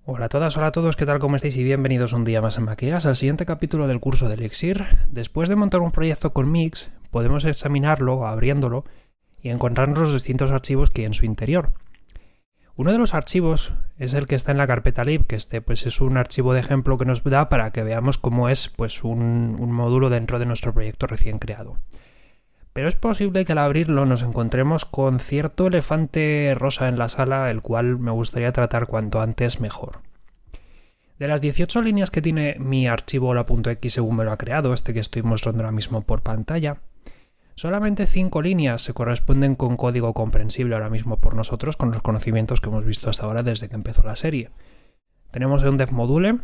Hola a todas, hola a todos, ¿qué tal? ¿Cómo estáis? Y bienvenidos un día más en Maqueas al siguiente capítulo del curso de Elixir. Después de montar un proyecto con Mix, podemos examinarlo, abriéndolo, y encontrarnos los distintos archivos que hay en su interior. Uno de los archivos es el que está en la carpeta lib, que es un archivo de ejemplo que nos da para que veamos cómo es un módulo dentro de nuestro proyecto recién creado. Pero es posible que al abrirlo nos encontremos con cierto elefante rosa en la sala, el cual me gustaría tratar cuanto antes mejor. De las 18 líneas que tiene mi archivo hola.x según me lo ha creado, que estoy mostrando ahora mismo por pantalla, solamente 5 líneas se corresponden con código comprensible ahora mismo por nosotros con los conocimientos que hemos visto hasta ahora desde que empezó la serie. Tenemos un defmodule,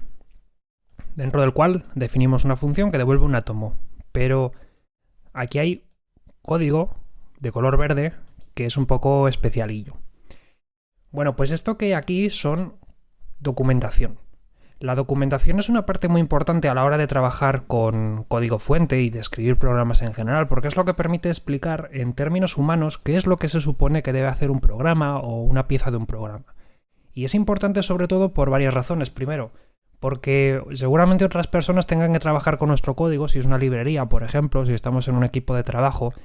dentro del cual definimos una función que devuelve un átomo, pero aquí hay código de color verde que es un poco especialillo. Bueno, pues esto que aquí son documentación. La documentación es una parte muy importante a la hora de trabajar con código fuente y de escribir programas en general, porque es lo que permite explicar en términos humanos qué es lo que se supone que debe hacer un programa o una pieza de un programa. Y es importante sobre todo por varias razones. Primero, porque seguramente otras personas tengan que trabajar con nuestro código, si es una librería, por ejemplo, si estamos en un equipo de trabajo,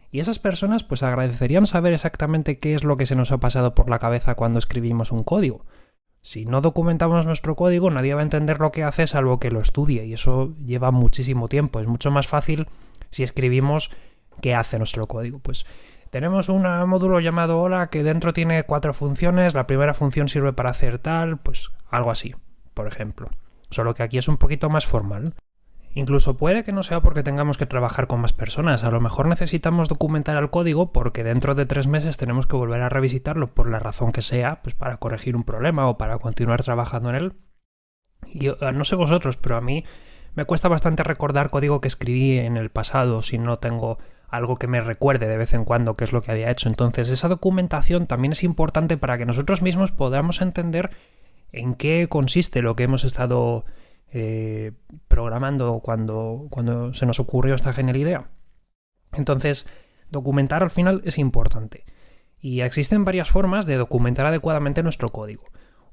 y esas personas pues agradecerían saber exactamente qué es lo que se nos ha pasado por la cabeza cuando escribimos un código. Si no documentamos nuestro código, nadie va a entender lo que hace salvo que lo estudie, y eso lleva muchísimo tiempo. Es mucho más fácil si escribimos qué hace nuestro código. Pues tenemos un módulo llamado hola que dentro tiene 4 funciones, la primera función sirve para hacer tal, pues algo así, por ejemplo. Solo que aquí es un poquito más formal. Incluso puede que no sea porque tengamos que trabajar con más personas, a lo mejor necesitamos documentar el código porque dentro de 3 meses tenemos que volver a revisitarlo por la razón que sea, pues para corregir un problema o para continuar trabajando en él. Y no sé vosotros, pero a mí me cuesta bastante recordar código que escribí en el pasado si no tengo algo que me recuerde de vez en cuando qué es lo que había hecho. Entonces esa documentación también es importante para que nosotros mismos podamos entender en qué consiste lo que hemos estado programando cuando se nos ocurrió esta genial idea. Entonces, documentar al final es importante. Y existen varias formas de documentar adecuadamente nuestro código.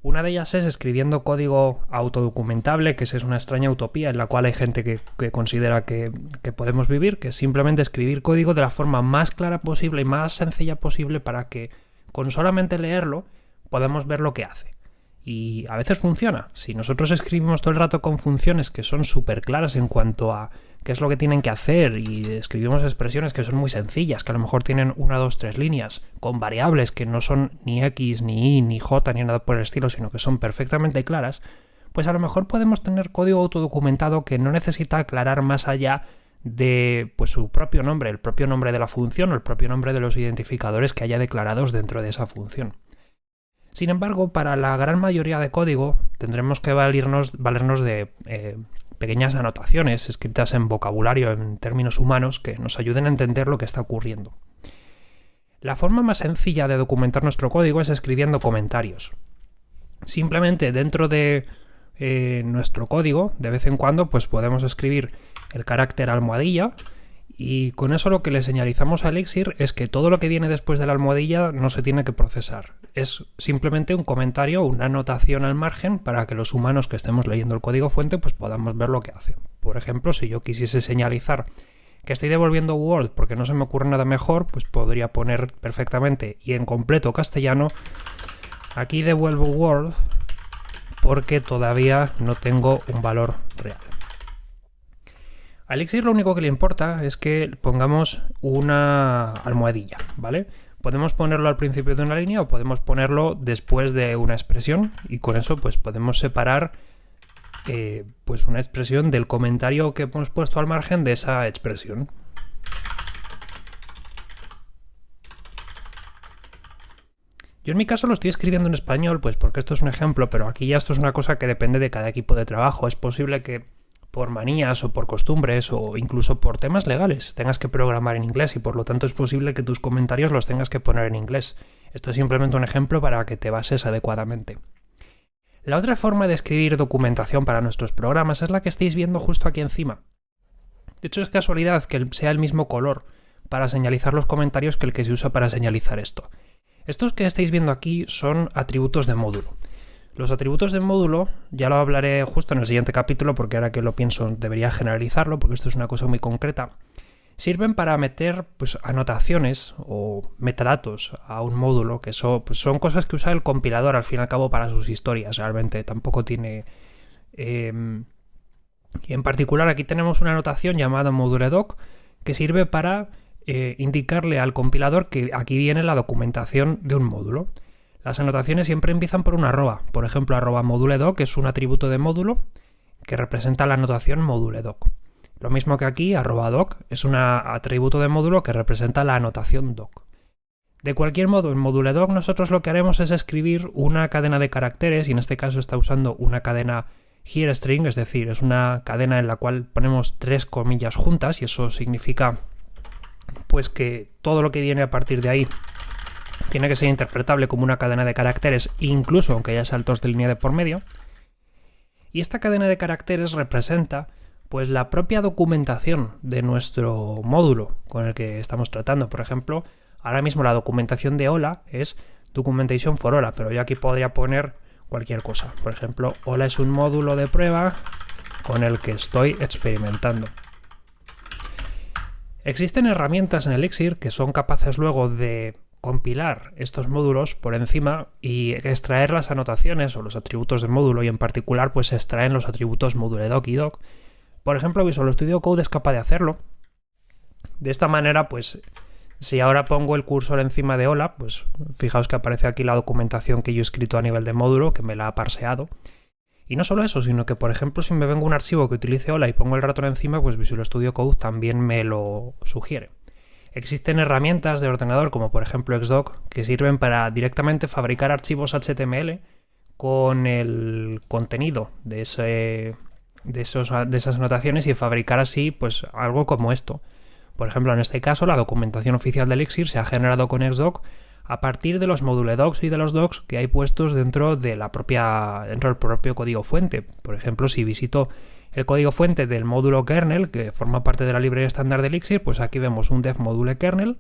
Una de ellas es escribiendo código autodocumentable, que es una extraña utopía en la cual hay gente que considera que podemos vivir, que es simplemente escribir código de la forma más clara posible y más sencilla posible para que con solamente leerlo podamos ver lo que hace. Y a veces funciona. Si nosotros escribimos todo el rato con funciones que son súper claras en cuanto a qué es lo que tienen que hacer y escribimos expresiones que son muy sencillas, que a lo mejor tienen 1, 2, 3 líneas, con variables que no son ni X, ni Y, ni J, ni nada por el estilo, sino que son perfectamente claras, pues a lo mejor podemos tener código autodocumentado que no necesita aclarar más allá de su propio nombre, el propio nombre de la función o el propio nombre de los identificadores que haya declarados dentro de esa función. Sin embargo, para la gran mayoría de código tendremos que valernos de pequeñas anotaciones escritas en vocabulario, en términos humanos, que nos ayuden a entender lo que está ocurriendo. La forma más sencilla de documentar nuestro código es escribiendo comentarios. Simplemente dentro de nuestro código, de vez en cuando, pues podemos escribir el carácter almohadilla, y con eso lo que le señalizamos a Elixir es que todo lo que viene después de la almohadilla no se tiene que procesar. Es simplemente un comentario o una anotación al margen para que los humanos que estemos leyendo el código fuente pues podamos ver lo que hace. Por ejemplo, si yo quisiese señalizar que estoy devolviendo Word porque no se me ocurre nada mejor, pues podría poner perfectamente y en completo castellano: aquí devuelvo Word porque todavía no tengo un valor real. A Elixir lo único que le importa es que pongamos una almohadilla, ¿vale? Podemos ponerlo al principio de una línea o podemos ponerlo después de una expresión, y con eso pues podemos separar una expresión del comentario que hemos puesto al margen de esa expresión. Yo en mi caso lo estoy escribiendo en español, pues porque esto es un ejemplo, pero aquí ya esto es una cosa que depende de cada equipo de trabajo. Es posible que por manías o por costumbres o incluso por temas legales tengas que programar en inglés y por lo tanto es posible que tus comentarios los tengas que poner en inglés. Esto es simplemente un ejemplo para que te bases adecuadamente. La otra forma de escribir documentación para nuestros programas es la que estáis viendo justo aquí encima. De hecho es casualidad que sea el mismo color para señalizar los comentarios que el que se usa para señalizar esto. Estos que estáis viendo aquí son atributos de módulo. Los atributos de módulo, ya lo hablaré justo en el siguiente capítulo, porque ahora que lo pienso debería generalizarlo, porque esto es una cosa muy concreta. Sirven para meter pues, anotaciones o metadatos a un módulo, que eso, pues, son cosas que usa el compilador al fin y al cabo para sus historias. Realmente tampoco tiene... y en particular aquí tenemos una anotación llamada moduledoc que sirve para indicarle al compilador que aquí viene la documentación de un módulo. Las anotaciones siempre empiezan por una arroba. Por ejemplo, arroba moduledoc es un atributo de módulo que representa la anotación moduledoc. Lo mismo que aquí, arroba doc es un atributo de módulo que representa la anotación doc. De cualquier modo, en moduledoc nosotros lo que haremos es escribir una cadena de caracteres, y en este caso está usando una cadena hereString, es decir, es una cadena en la cual ponemos 3 comillas juntas, y eso significa pues que todo lo que viene a partir de ahí tiene que ser interpretable como una cadena de caracteres, incluso aunque haya saltos de línea de por medio. Y esta cadena de caracteres representa pues la propia documentación de nuestro módulo con el que estamos tratando. Por ejemplo, ahora mismo la documentación de Hola es documentation for Hola, pero yo aquí podría poner cualquier cosa. Por ejemplo, Hola es un módulo de prueba con el que estoy experimentando. Existen herramientas en Elixir que son capaces luego de compilar estos módulos por encima y extraer las anotaciones o los atributos del módulo, y en particular pues se extraen los atributos moduledoc y doc. Por ejemplo, Visual Studio Code es capaz de hacerlo. De esta manera, pues si ahora pongo el cursor encima de Hola, pues fijaos que aparece aquí la documentación que yo he escrito a nivel de módulo, que me la ha parseado. Y no solo eso, sino que, por ejemplo, si me vengo un archivo que utilice Hola y pongo el ratón encima, pues Visual Studio Code también me lo sugiere. Existen herramientas de ordenador, como por ejemplo Xdoc, que sirven para directamente fabricar archivos HTML con el contenido de esas anotaciones y fabricar así pues algo como esto. Por ejemplo, en este caso, la documentación oficial de Elixir se ha generado con Xdoc a partir de los moduledocs y de los docs que hay puestos dentro del propio código fuente. Por ejemplo, si visito el código fuente del módulo kernel, que forma parte de la librería estándar de Elixir, pues aquí vemos un dev module kernel,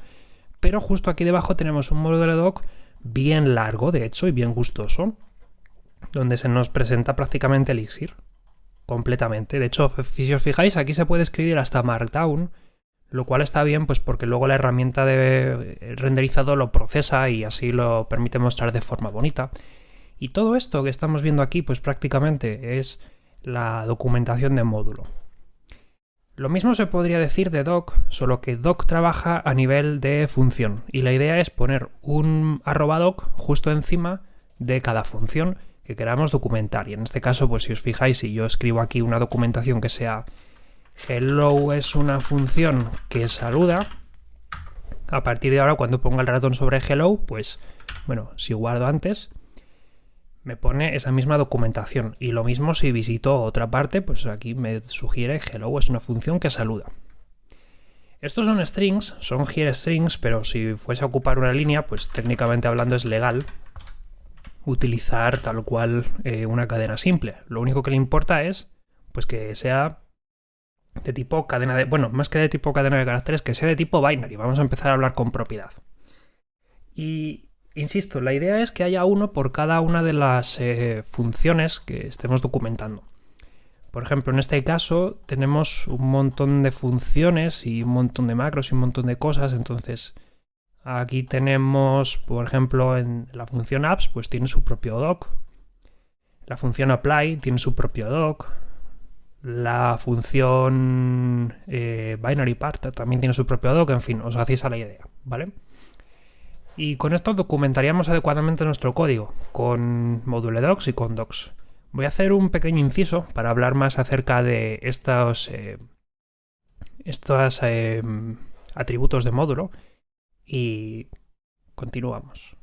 pero justo aquí debajo tenemos un moduledoc bien largo, de hecho, y bien gustoso, donde se nos presenta prácticamente Elixir completamente. De hecho, si os fijáis, aquí se puede escribir hasta Markdown, lo cual está bien, pues porque luego la herramienta de renderizado lo procesa y así lo permite mostrar de forma bonita. Y todo esto que estamos viendo aquí, pues prácticamente es la documentación de módulo. Lo mismo se podría decir de doc, solo que doc trabaja a nivel de función, y la idea es poner un @doc justo encima de cada función que queramos documentar. Y en este caso, pues si os fijáis, si yo escribo aquí una documentación que sea hello es una función que saluda, a partir de ahora cuando ponga el ratón sobre hello, pues bueno, si guardo antes, me pone esa misma documentación. Y lo mismo si visito otra parte, pues aquí me sugiere hello es una función que saluda. Estos son strings, son here strings, pero si fuese a ocupar una línea, pues técnicamente hablando es legal utilizar tal cual una cadena simple. Lo único que le importa es pues que sea de tipo cadena de... Bueno, más que de tipo cadena de caracteres, que sea de tipo binary. Vamos a empezar a hablar con propiedad. Y insisto, la idea es que haya uno por cada una de las funciones que estemos documentando. Por ejemplo, en este caso tenemos un montón de funciones y un montón de macros y un montón de cosas. Entonces, aquí tenemos, por ejemplo, en la función apps, pues tiene su propio doc. La función apply tiene su propio doc. La función binary part también tiene su propio doc. En fin, os hacéis a la idea, ¿vale? Y con esto documentaríamos adecuadamente nuestro código, con moduledocs y con docs. Voy a hacer un pequeño inciso para hablar más acerca de estos atributos de módulo y continuamos.